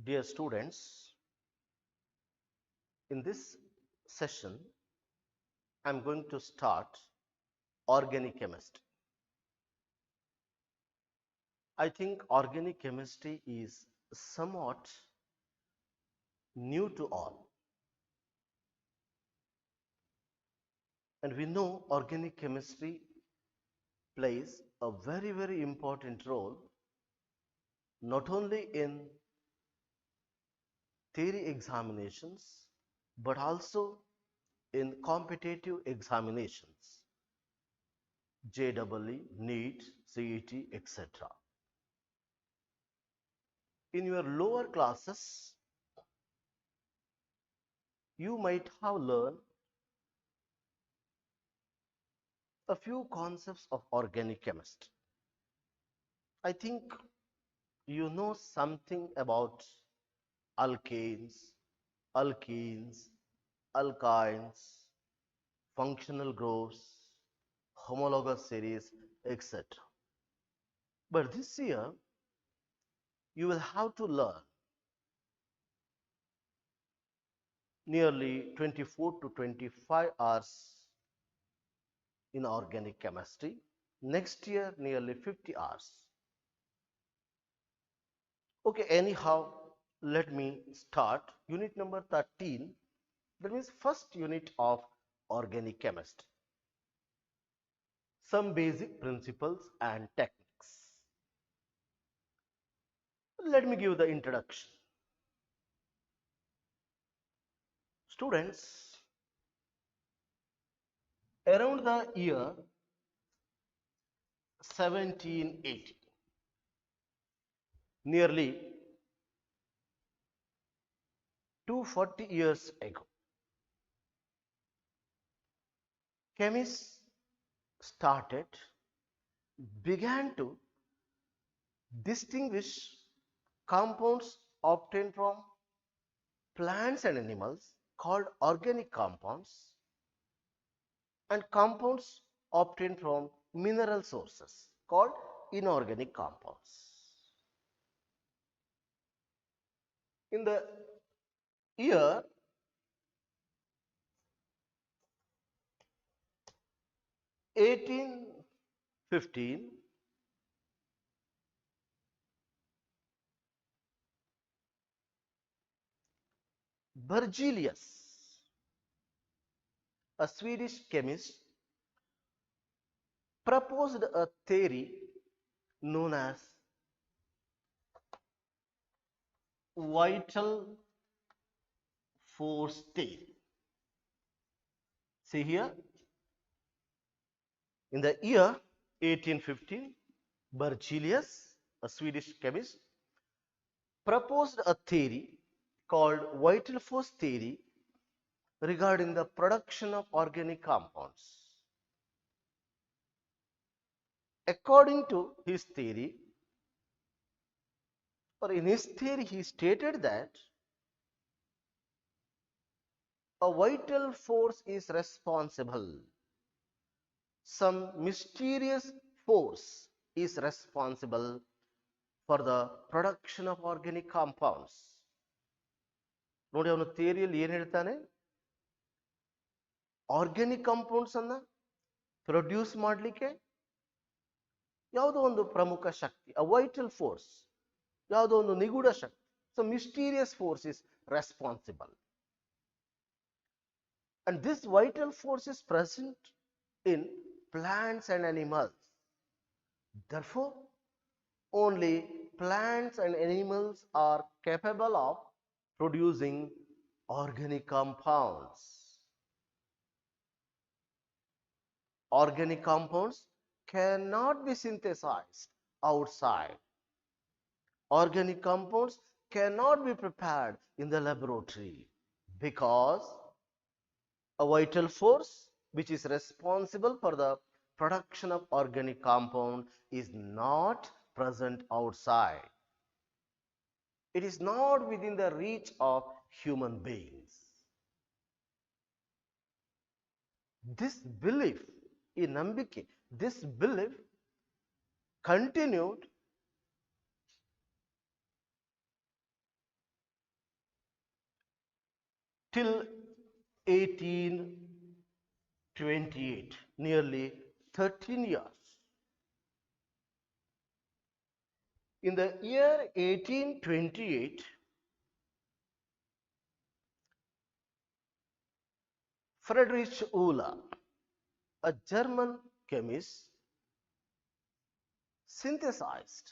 Dear students, in this session, I am going to start organic chemistry. I think organic chemistry is somewhat new to all. And we know organic chemistry plays a very important role not only in theory examinations but also in competitive examinations, JEE, NEET, CET, etc. In your lower classes, you might have learned a few concepts of organic chemistry. I think you know something about alkanes, alkenes, alkynes, functional groups, homologous series, etc. But this year, you will have to learn nearly 24 to 25 hours in organic chemistry. Next year, nearly 50 hours. Okay, anyhow, let me start unit number 13. That means first unit of organic chemistry. Some basic principles and techniques. Let me give the introduction. Students, around the year 1780, nearly 240 years ago, chemists began to distinguish compounds obtained from plants and animals called organic compounds and compounds obtained from mineral sources called inorganic compounds. In the year 1815, Berzelius, a Swedish chemist, proposed a theory known as vital force theory. See here, in the year 1815, Berzelius, a Swedish chemist, proposed a theory called vital force theory regarding the production of organic compounds. According to his theory, or in his theory, he stated that a vital force is responsible. Some mysterious force is responsible for the production of organic compounds. ನೋಡಿ ಅವನು ಥಿಯರಿಯಲ್ಲಿ ಏನು ಹೇಳ್ತಾನೆ, organic compounds ಅನ್ನ produce ಮಾಡಲಿಕ್ಕೆ ಯಾವುದೋ ಒಂದು ಪ್ರಮುಖ ಶಕ್ತಿ, ಅ vital force, ಯಾವುದೋ ಒಂದು ನಿಗೂಢ ಶಕ್ತಿ, so mysterious force is responsible. And this vital force is present in plants and animals. Therefore, only plants and animals are capable of producing organic compounds. Organic compounds cannot be synthesized outside. Organic compounds cannot be prepared in the laboratory because a vital force which is responsible for the production of organic compound is not present outside. It is not within the reach of human beings. This belief, in Nambike, this belief continued till 1828, nearly 13 years. In the year 1828, Friedrich Euler, a German chemist, synthesized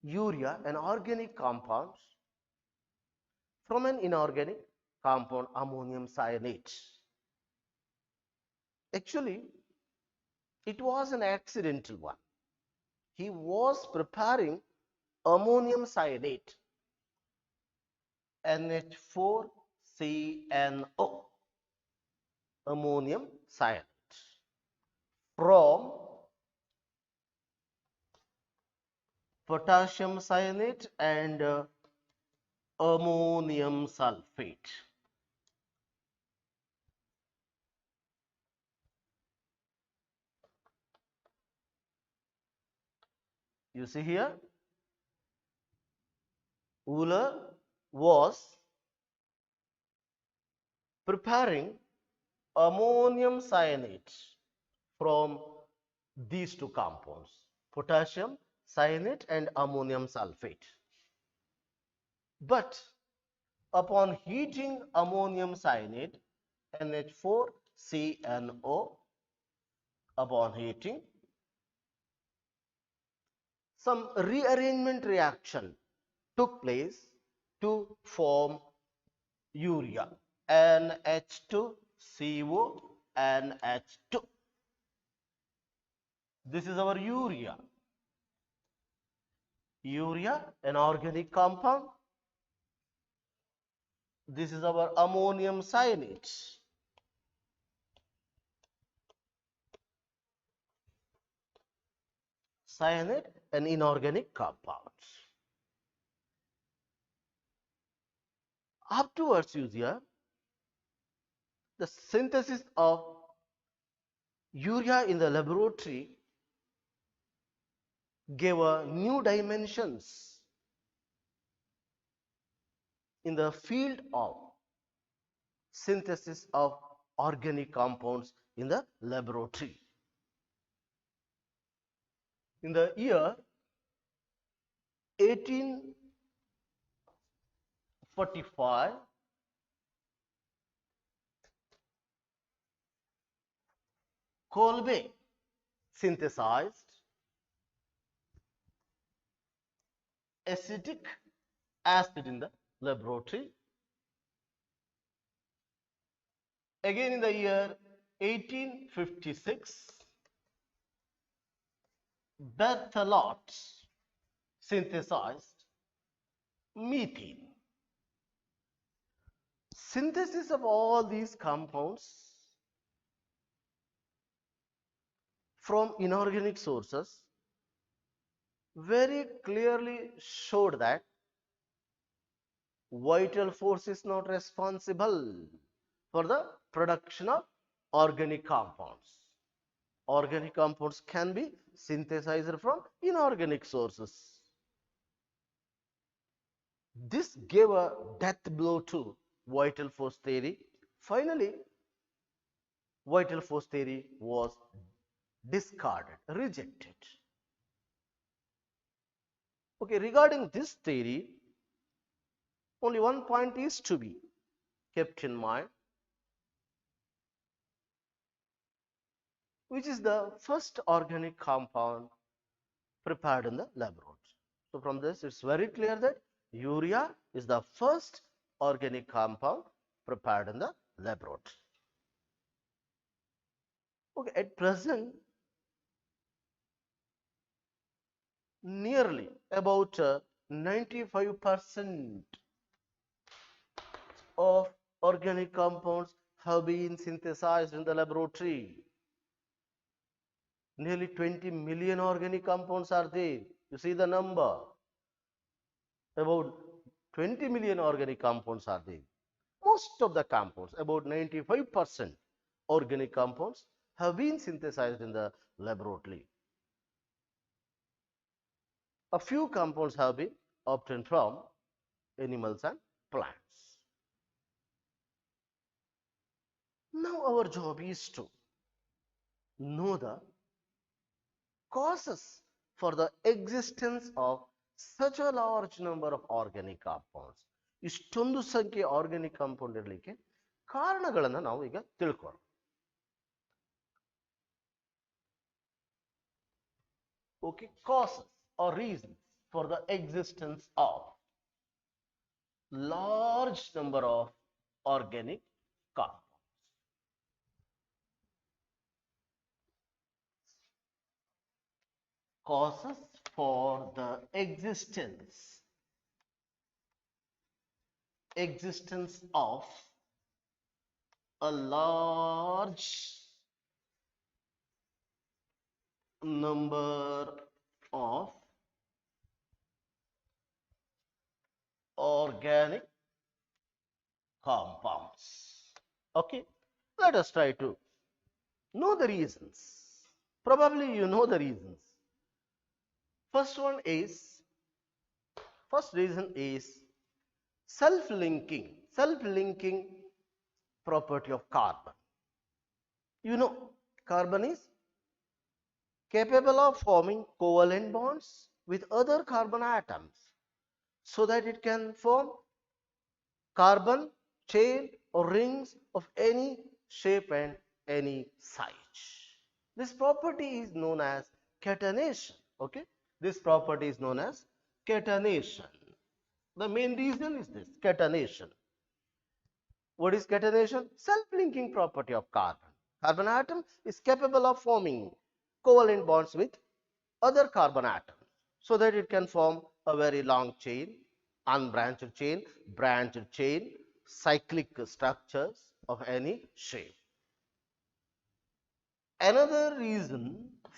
urea, an organic compound, from an inorganic compound, ammonium cyanate. Actually, it was an accidental one. He was preparing ammonium cyanate, NH4CNO, ammonium cyanate, from potassium cyanate and ammonium sulfate. You see here, Euler was preparing ammonium cyanate from these two compounds, potassium cyanate and ammonium sulfate. But upon heating ammonium cyanate, NH4CNO, upon heating, some rearrangement reaction took place to form urea, NH2CO, NH2. This is our urea. Urea, an organic compound. This is our ammonium cyanate. Cyanate, an inorganic compound. Afterwards, you see the synthesis of urea in the laboratory gave new dimensions in the field of synthesis of organic compounds in the laboratory. In the year 1845, Kolbe synthesized acetic acid in the laboratory. Again in the year 1856, Berthelot synthesized methane. Synthesis of all these compounds from inorganic sources very clearly showed that vital force is not responsible for the production of organic compounds. Organic compounds can be synthesized from inorganic sources. This gave a death blow to vital force theory. Finally, vital force theory was discarded, rejected. Okay, regarding this theory, only one point is to be kept in mind, which is the first organic compound prepared in the laboratory. So from this, it's very clear that urea is the first organic compound prepared in the laboratory. Okay, at present, nearly about 95% of organic compounds have been synthesized in the laboratory. Nearly 20 million organic compounds are there. You see the number. About 20 million organic compounds are there. Most of the compounds, about 95% organic compounds, have been synthesized in the laboratory. A few compounds have been obtained from animals and plants. Now our job is to know the causes for the existence of such a large number of organic compounds. ಇಷ್ಟೊಂದು ಸಂಖ್ಯೆ organic compound ಇರಲಿಕ್ಕೆ ಕಾರಣಗಳನ್ನು ನಾವು ಈಗ ತಿಳ್ಕೊಳ್ಳೋಣ. Okay, causes or reasons for the existence of large number of organic compounds. Causes for the existence of a large number of organic compounds. Okay, let us try to know the reasons. Probably you know the reasons. First reason is self-linking property of carbon. You know, carbon is capable of forming covalent bonds with other carbon atoms so that it can form carbon chain or rings of any shape and any size. This property is known as catenation. Okay, this property is known as catenation. The main reason is this catenation. What is catenation? Self-linking property of carbon. Carbon atom is capable of forming covalent bonds with other carbon atoms so that it can form a very long chain, unbranched chain, branched chain, cyclic structures of any shape. Another reason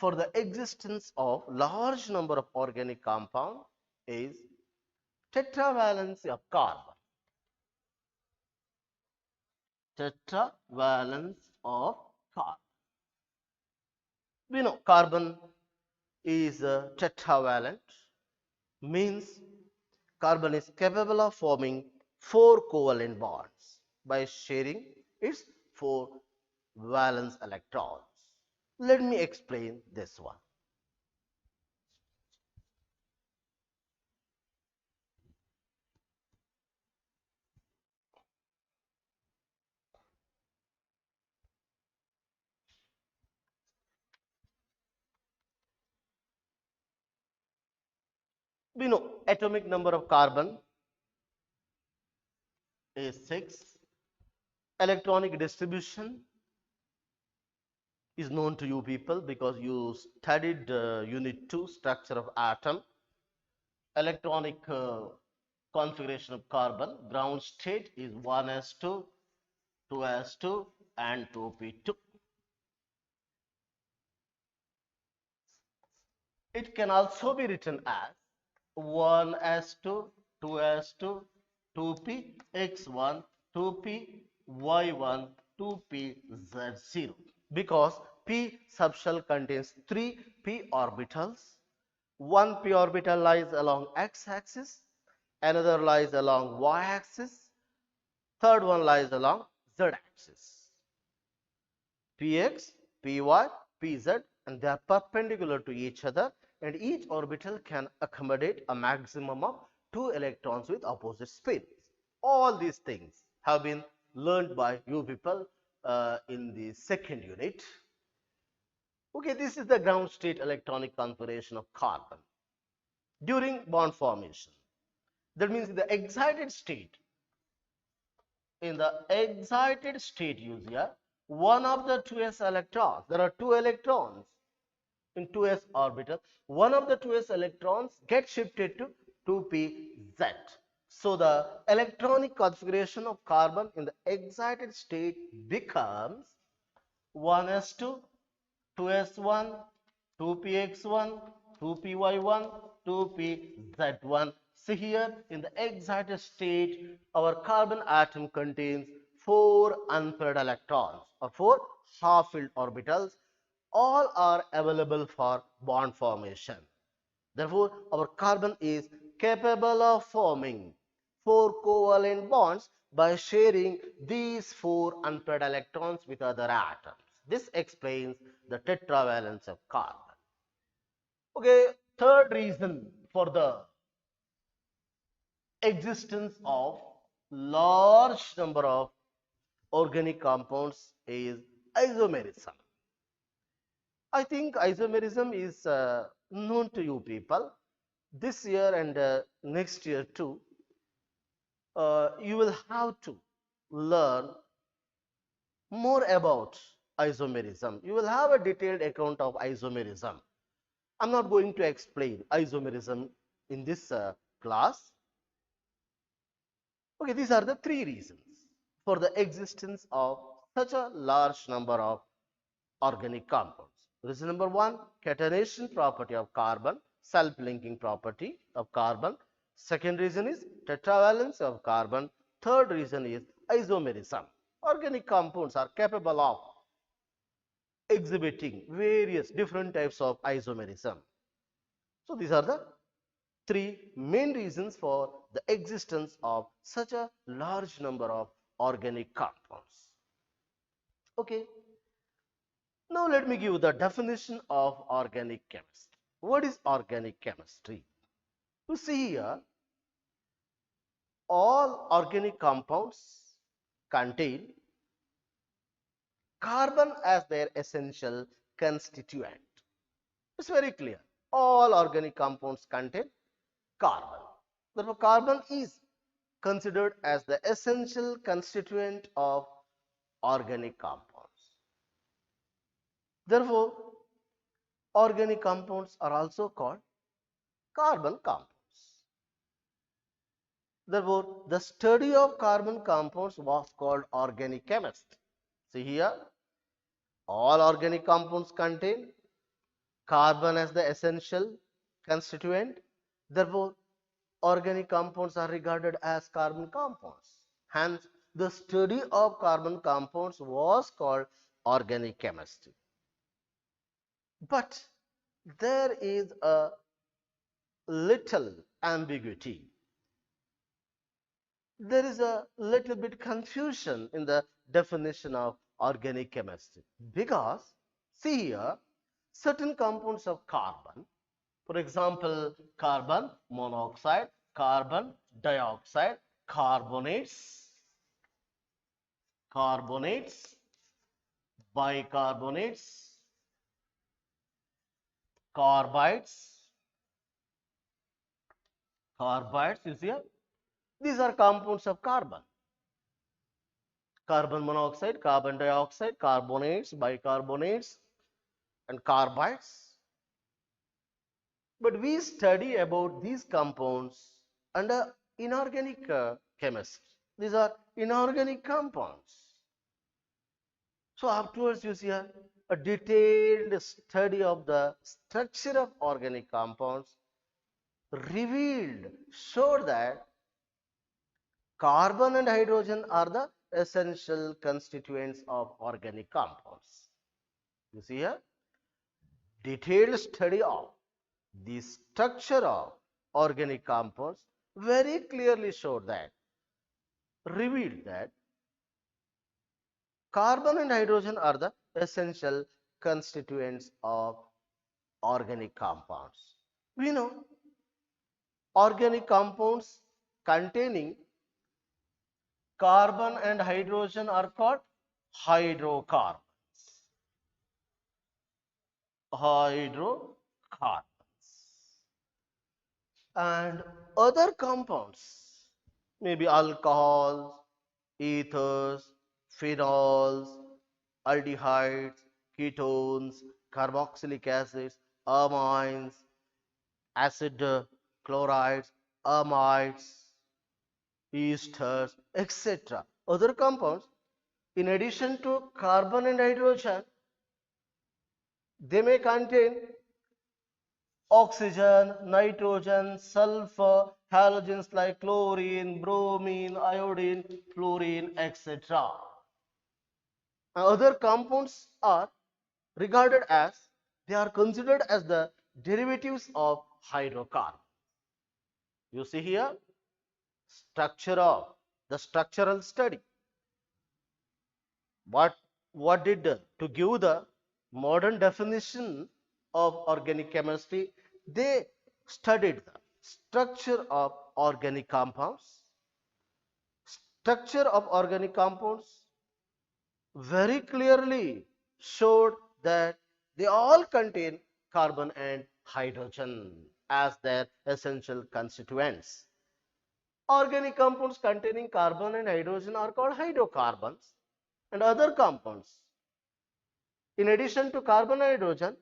for the existence of large number of organic compound is tetravalency of carbon. Tetravalence of carbon. We know carbon is tetravalent, means carbon is capable of forming 4 covalent bonds by sharing its 4 valence electrons. Let me explain this one. We know atomic number of carbon is 6. Electronic distribution is known to you people because you studied unit 2 structure of atom. Electronic configuration of carbon, ground state is 1s2, 2s2 and 2p2. It can also be written as 1s2, 2s2, 2px1, 2py1, 2pz0, because p subshell contains 3 p orbitals. One p orbital lies along x-axis, another lies along y-axis, third one lies along z-axis. Px, py, pz, and they are perpendicular to each other, and each orbital can accommodate a maximum of 2 electrons with opposite spins. All these things have been learned by you people in the second unit. Okay, this is the ground state electronic configuration of carbon during bond formation. That means in the excited state, use here, one of the 2s electrons, there are 2 electrons in 2s orbital, one of the 2s electrons get shifted to 2pz. So the electronic configuration of carbon in the excited state becomes 1s2, 2s1, 2px1, 2py1, 2pz1. See here, in the excited state, our carbon atom contains 4 unpaired electrons or 4 half-filled orbitals. All are available for bond formation. Therefore, our carbon is capable of forming 4 covalent bonds by sharing these 4 unpaired electrons with other atoms. This explains the tetravalence of carbon. Okay, third reason for the existence of large number of organic compounds is isomerism. I think isomerism is known to you people. This year and next year too, you will have to learn more about isomerism. You will have a detailed account of isomerism. I'm not going to explain isomerism in this class. Okay, these are the three reasons for the existence of such a large number of organic compounds. Reason number one, catenation property of carbon, self-linking property of carbon. Second reason is tetravalence of carbon. Third reason is isomerism. Organic compounds are capable of exhibiting various different types of isomerism. So these are the three main reasons for the existence of such a large number of organic compounds. Okay. Now let me give you the definition of organic chemistry. What is organic chemistry? You see here, all organic compounds contain carbon as their essential constituent. It's very clear. All organic compounds contain carbon. Therefore, carbon is considered as the essential constituent of organic compounds. Therefore, organic compounds are also called carbon compounds. Therefore, the study of carbon compounds was called organic chemistry. See here, all organic compounds contain carbon as the essential constituent. Therefore, organic compounds are regarded as carbon compounds. Hence, the study of carbon compounds was called organic chemistry. But there is a little ambiguity. There is a little bit confusion in the definition of organic chemistry, because see here, certain compounds of carbon, for example, carbon monoxide, carbon dioxide, carbonates, bicarbonates, carbides, you see here, these are compounds of carbon. Carbon monoxide, carbon dioxide, carbonates, bicarbonates, and carbides. But we study about these compounds under inorganic chemistry. These are inorganic compounds. So afterwards, you see a detailed study of the structure of organic compounds showed that carbon and hydrogen are the essential constituents of organic compounds. You see here, detailed study of the structure of organic compounds very clearly revealed that carbon and hydrogen are the essential constituents of organic compounds. We know organic compounds containing carbon and hydrogen are called hydrocarbons. And other compounds, maybe alcohols, ethers, phenols, aldehydes, ketones, carboxylic acids, amines, acid chlorides, amides, esters, etc. Other compounds, in addition to carbon and hydrogen, they may contain oxygen, nitrogen, sulfur, halogens like chlorine, bromine, iodine, fluorine, etc. Other compounds are regarded as, they are considered as the derivatives of hydrocarbon. You see here, Structure of the structural study. What did to give the modern definition of organic chemistry? They studied the structure of organic compounds. Structure of organic compounds very clearly showed that they all contain carbon and hydrogen as their essential constituents. Organic compounds containing carbon and hydrogen are called hydrocarbons, and other compounds, in addition to carbon and hydrogen,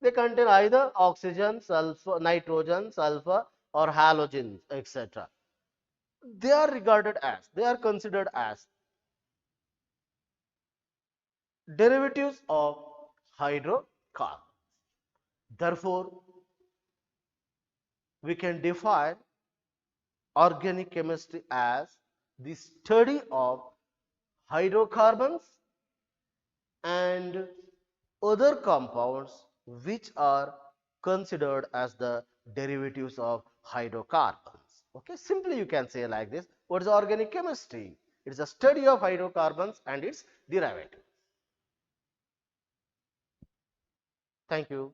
they contain either oxygen, sulfur, nitrogen, sulfur, or halogens, etc. They are considered as derivatives of hydrocarbons. Therefore, we can define organic chemistry as the study of hydrocarbons and other compounds which are considered as the derivatives of hydrocarbons. Okay, simply you can say like this. What is organic chemistry? It is a study of hydrocarbons and its derivatives. Thank you.